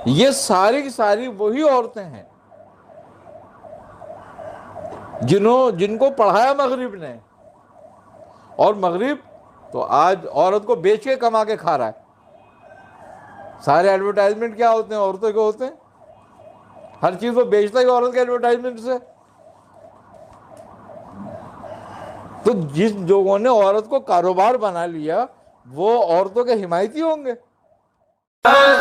یہ ساری کی ساری وہی عورتیں ہیں جن کو پڑھایا مغرب نے، اور مغرب تو آج عورت کو بیچ کے کما کے کھا رہا ہے۔ سارے ایڈورٹائزمنٹ کیا ہوتے ہیں؟ عورتوں کے ہوتے ہیں۔ ہر چیز وہ بیچتا ہی عورت کے ایڈورٹائزمنٹ سے۔ تو جس لوگوں نے عورت کو کاروبار بنا لیا وہ عورتوں کے حمایتی ہوں گے۔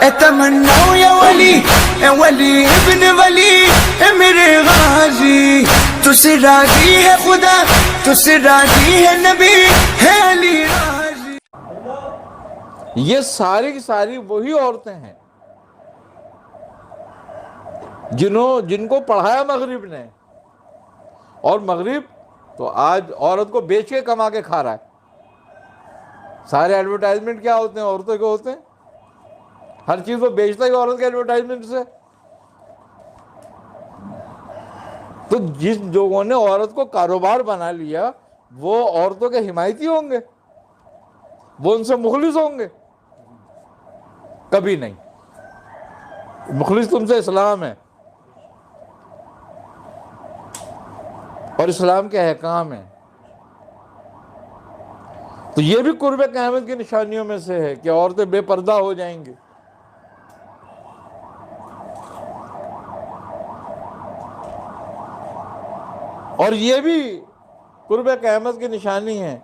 اتمناؤ یا ولی، اے ولی ابن ولی، اے میرے غازی، تو سے راضی ہے خدا، تو سے راضی ہے نبی، ہے علی راضی۔ یہ ساری کی ساری وہی عورتیں ہیں جن کو پڑھایا مغرب نے، اور مغرب تو آج عورت کو بیچ کے کما کے کھا رہا ہے۔ سارے ایڈورٹائزمنٹ کیا ہوتے ہیں؟ عورتوں کے ہوتے ہیں۔ ہر چیز وہ بیچتا ہی عورت کے ایڈورٹائزمنٹ سے۔ تو جس لوگوں نے عورت کو کاروبار بنا لیا وہ عورتوں کے حمایتی ہوں گے، وہ ان سے مخلص ہوں گے؟ کبھی نہیں۔ مخلص تم سے اسلام ہے اور اسلام کے احکام ہیں۔ تو یہ بھی قرب قیامت کی نشانیوں میں سے ہے کہ عورتیں بے پردہ ہو جائیں گی۔ اور یہ بھی قرب قیامت کی نشانی ہے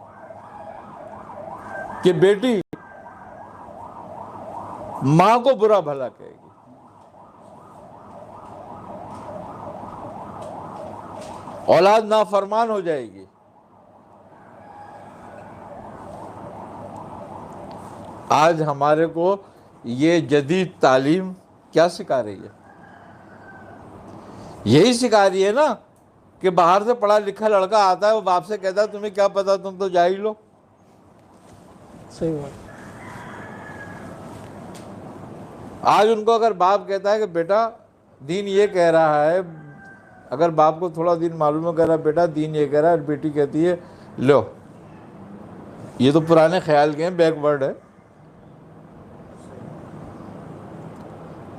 کہ بیٹی ماں کو برا بھلا کہے گی۔ اولاد نافرمان ہو جائے گی۔ آج ہمارے کو یہ جدید تعلیم کیا سکھا رہی ہے؟ یہی سکھا رہی ہے نا کہ باہر سے پڑھا لکھا لڑکا آتا ہے، وہ باپ سے کہتا ہے تمہیں کیا پتا، تم تو جاہل ہو۔ صحیح بات۔ آج ان کو اگر باپ کہتا ہے کہ بیٹا دین یہ کہہ رہا ہے، اگر باپ کو تھوڑا دین معلوم ہے، کہہ رہا بیٹا دین یہ کہہ رہا ہے، بیٹی کہتی ہے لو، یہ تو پرانے خیال کے ہیں، بیک ورڈ ہے،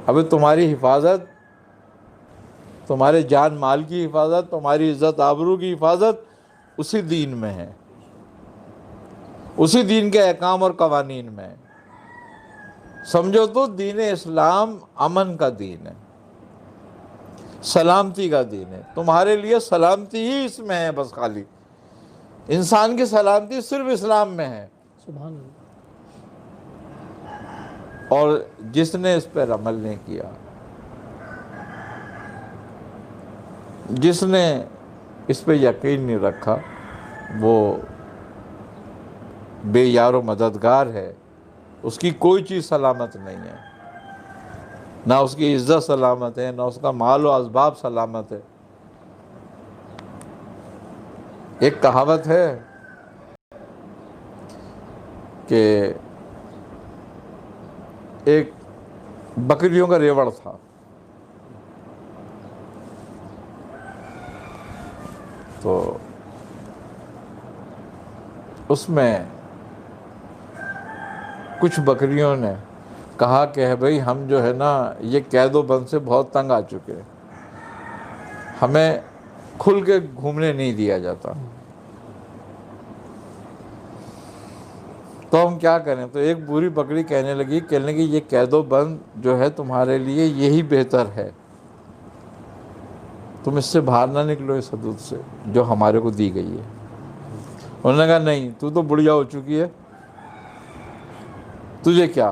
ابھی تمہاری حفاظت، تمہارے جان مال کی حفاظت، تمہاری عزت آبرو کی حفاظت اسی دین میں ہے، اسی دین کے احکام اور قوانین میں ہے۔ سمجھو تو دین اسلام امن کا دین ہے، سلامتی کا دین ہے۔ تمہارے لیے سلامتی ہی اس میں ہے، بس خالی انسان کی سلامتی صرف اسلام میں ہے۔ سبحان اللہ۔ اور جس نے اس پر عمل نہیں کیا، جس نے اس پہ یقین نہیں رکھا، وہ بے یار و مددگار ہے، اس کی کوئی چیز سلامت نہیں ہے، نہ اس کی عزت سلامت ہے، نہ اس کا مال و اسباب سلامت ہے۔ ایک کہاوت ہے کہ ایک بکریوں کا ریوڑ تھا، تو اس میں کچھ بکریوں نے کہا کہ بھئی ہم جو ہے نا یہ قید و بند سے بہت تنگ آ چکے ہیں، ہمیں کھل کے گھومنے نہیں دیا جاتا، تو ہم کیا کریں؟ تو ایک بوڑھی بکری کہنے لگی یہ قید و بند جو ہے تمہارے لیے یہی بہتر ہے، تم اس سے باہر نہ نکلو، اس حدود سے جو ہمارے کو دی گئی ہے۔ انہوں نے کہا نہیں، تو بڑھیا ہو چکی ہے، تجھے کیا؟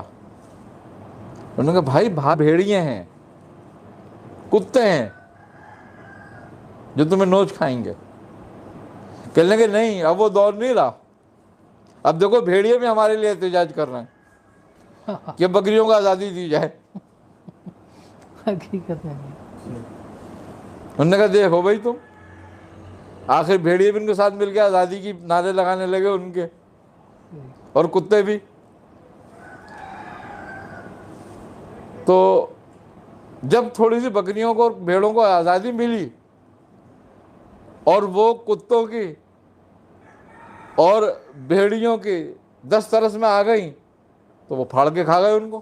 انہوں نے کہا بھائی باہر بھیڑیے ہیں، کتے ہیں جو تمہیں نوچ کھائیں گے۔ کہنے لگے نہیں، اب وہ دور نہیں رہا، اب دیکھو بھیڑیے بھی ہمارے لیے احتجاج کر رہے ہیں کہ بکریوں کو آزادی دی جائے۔ حقیقت ہے۔ انہوں نے کہا دیکھو بھائی تم، آخر بھیڑیے بھی ان کے ساتھ مل کے آزادی کی نعرے لگانے لگے ان کے، اور کتے بھی۔ تو جب تھوڑی سی بکریوں کو اور بھیڑوں کو آزادی ملی اور وہ کتوں کی اور بھیڑیوں کی دسترس میں آ گئیں، تو وہ پھاڑ کے کھا گئے ان کو۔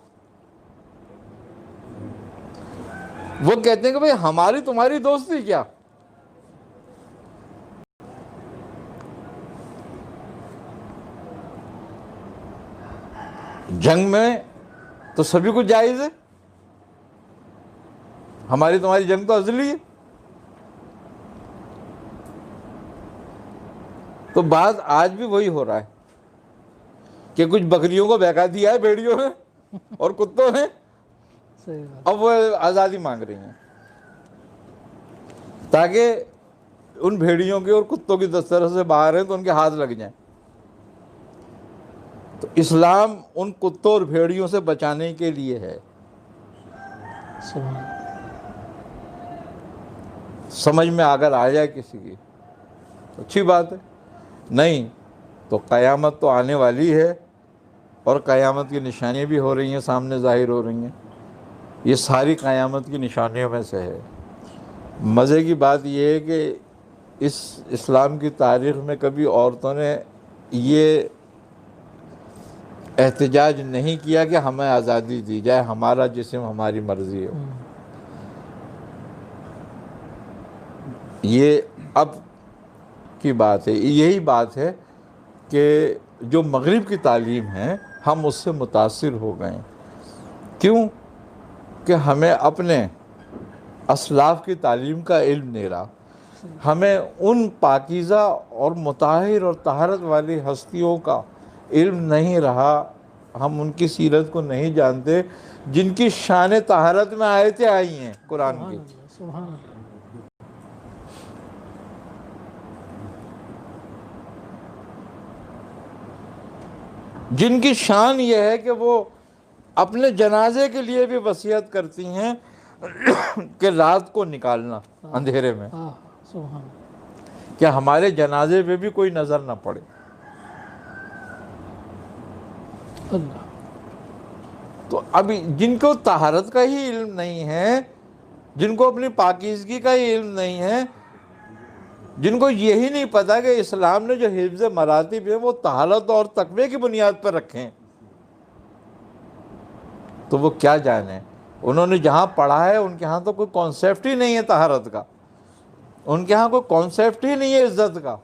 وہ کہتے ہیں کہ بھئی ہماری تمہاری دوستی کیا؟ جنگ میں تو سبھی کچھ جائز ہے، ہماری تمہاری جنگ تو ازلی ہے۔ تو بات آج بھی وہی ہو رہا ہے کہ کچھ بکریوں کو بہکا دیا ہے بھیڑیوں نے اور کتوں نے، صحیح بات۔ اب وہ آزادی مانگ رہی ہیں تاکہ ان بھیڑیوں کے اور کتوں کی دسترس سے باہر ہیں تو ان کے ہاتھ لگ جائیں۔ تو اسلام ان کتوں اور بھیڑیوں سے بچانے کے لیے ہے۔ سبحان اللہ۔ سمجھ میں اگر آ جائے کسی کی تو اچھی بات ہے، نہیں تو قیامت تو آنے والی ہے، اور قیامت کی نشانیاں بھی ہو رہی ہیں، سامنے ظاہر ہو رہی ہیں۔ یہ ساری قیامت کی نشانیوں میں سے ہے۔ مزے کی بات یہ ہے کہ اس اسلام کی تاریخ میں کبھی عورتوں نے یہ احتجاج نہیں کیا کہ ہمیں آزادی دی جائے، ہمارا جسم ہماری مرضی ہے۔ یہ اب کی بات ہے، یہی بات ہے کہ جو مغرب کی تعلیم ہے ہم اس سے متاثر ہو گئے ہیں۔ کیوں؟ کہ ہمیں اپنے اسلاف کی تعلیم کا علم نہیں رہا، ہمیں ان پاکیزہ اور مطہر اور طہارت والی ہستیوں کا علم نہیں رہا، ہم ان کی سیرت کو نہیں جانتے جن کی شان طہارت میں آیتیں آئی ہیں قرآن کی، سبحان اللہ۔ جن کی شان یہ ہے کہ وہ اپنے جنازے کے لیے بھی وصیت کرتی ہیں کہ رات کو نکالنا اندھیرے میں، ہاں سبحان اللہ۔ کہ ہمارے جنازے پہ بھی کوئی نظر نہ پڑے۔ اللہ۔ تو ابھی جن کو طہارت کا ہی علم نہیں ہے، جن کو اپنی پاکیزگی کا ہی علم نہیں ہے، جن کو یہی نہیں پتا کہ اسلام نے جو حفظ مراتب ہے وہ طہارت اور تقوی کی بنیاد پر رکھے ہیں، تو وہ کیا جانے؟ انہوں نے جہاں پڑھا ہے ان کے ہاں تو کوئی کانسیپٹ ہی نہیں ہے طہارت کا، ان کے ہاں کوئی کانسیپٹ ہی نہیں ہے عزت کا۔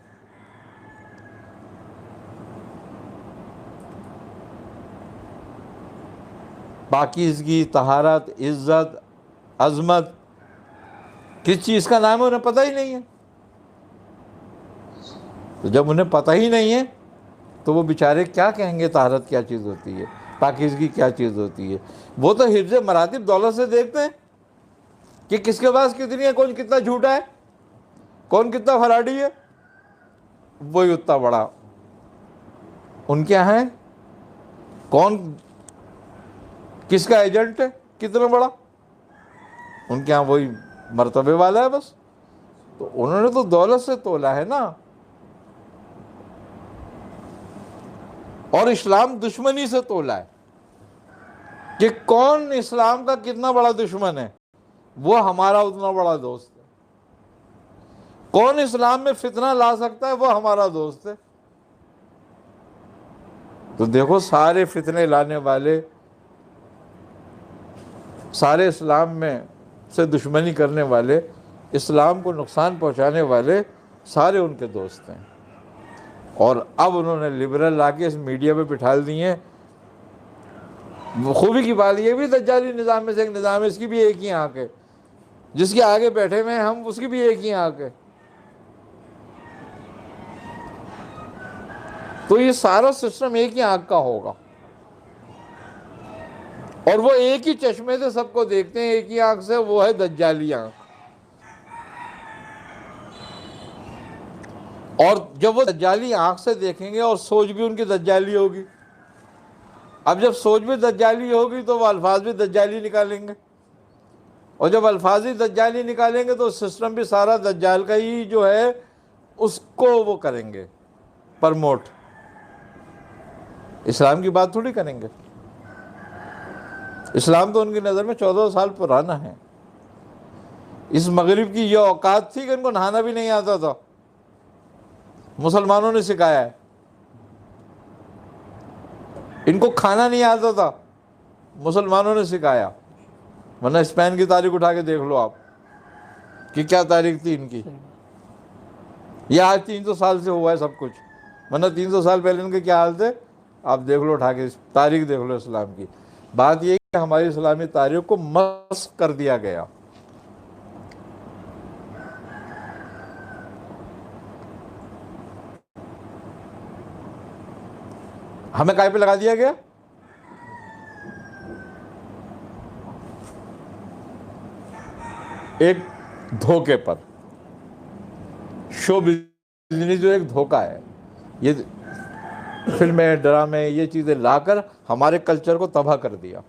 پاکیزگی، طہارت، عزت، عظمت کس چیز کا نام ہے انہیں پتہ ہی نہیں ہے۔ تو جب انہیں پتہ ہی نہیں ہے تو وہ بیچارے کیا کہیں گے طہارت کیا چیز ہوتی ہے، پاکیزگی کیا چیز ہوتی ہے؟ وہ تو حفظ مراتب دولت سے دیکھتے ہیں کہ کس کے پاس کتنی ہے، کون کتنا جھوٹا ہے، کون کتنا فراڈی ہے، وہی اتنا بڑا ان کے یہاں ہے، کون کس کا ایجنٹ ہے کتنا بڑا، ان کے یہاں وہی مرتبے والا ہے بس۔ تو انہوں نے تو دولت سے تولا ہے نا، اور اسلام دشمنی سے تولا ہے کہ کون اسلام کا کتنا بڑا دشمن ہے، وہ ہمارا اتنا بڑا دوست ہے، کون اسلام میں فتنہ لا سکتا ہے وہ ہمارا دوست ہے۔ تو دیکھو سارے فتنے لانے والے، سارے اسلام میں سے دشمنی کرنے والے، اسلام کو نقصان پہنچانے والے، سارے ان کے دوست ہیں۔ اور اب انہوں نے لبرل لا کے اس میڈیا پہ بٹھال دی ہیں۔ خوبی کی بات یہ بھی دجالی نظام میں سے ایک نظام ہے، اس کی بھی ایک ہی آنکھ ہے، جس کے آگے بیٹھے ہوئے ہیں ہم، اس کی بھی ایک ہی آنکھ ہے۔ تو یہ سارا سسٹم ایک ہی آنکھ کا ہوگا، اور وہ ایک ہی چشمے سے سب کو دیکھتے ہیں، ایک ہی آنکھ سے، وہ ہے دجالی آنکھ۔ اور جب وہ دجالی آنکھ سے دیکھیں گے اور سوچ بھی ان کی دجالی ہوگی، اب جب سوچ بھی دجالی ہوگی تو وہ الفاظ بھی دجالی نکالیں گے، اور جب الفاظ ہی دجالی نکالیں گے تو سسٹم بھی سارا دجال کا ہی جو ہے اس کو وہ کریں گے پرموٹ، اسلام کی بات تھوڑی کریں گے۔ اسلام تو ان کی نظر میں 14 سال پرانا ہے۔ اس مغرب کی یہ اوقات تھی کہ ان کو نہانا بھی نہیں آتا تھا، مسلمانوں نے سکھایا ہے۔ ان کو کھانا نہیں آتا تھا، مسلمانوں نے سکھایا۔ ورنہ اسپین کی تاریخ اٹھا کے دیکھ لو آپ کہ کیا تاریخ تھی ان کی. یہ آج 300 سال سے ہوا ہے سب کچھ، ورنہ 300 سال پہلے ان کے کیا حال تھے آپ دیکھ لو اٹھا کے، تاریخ دیکھ لو اسلام کی. بات یہ ہے کہ ہماری اسلامی تاریخ کو مسخ کر دیا گیا. ہمیں کائے پہ لگا دیا گیا؟ ایک دھوکے پر. شو بزنس جو ایک دھوکہ ہے، یہ فلمیں ڈرامے یہ چیزیں لا کر ہمارے کلچر کو تباہ کر دیا.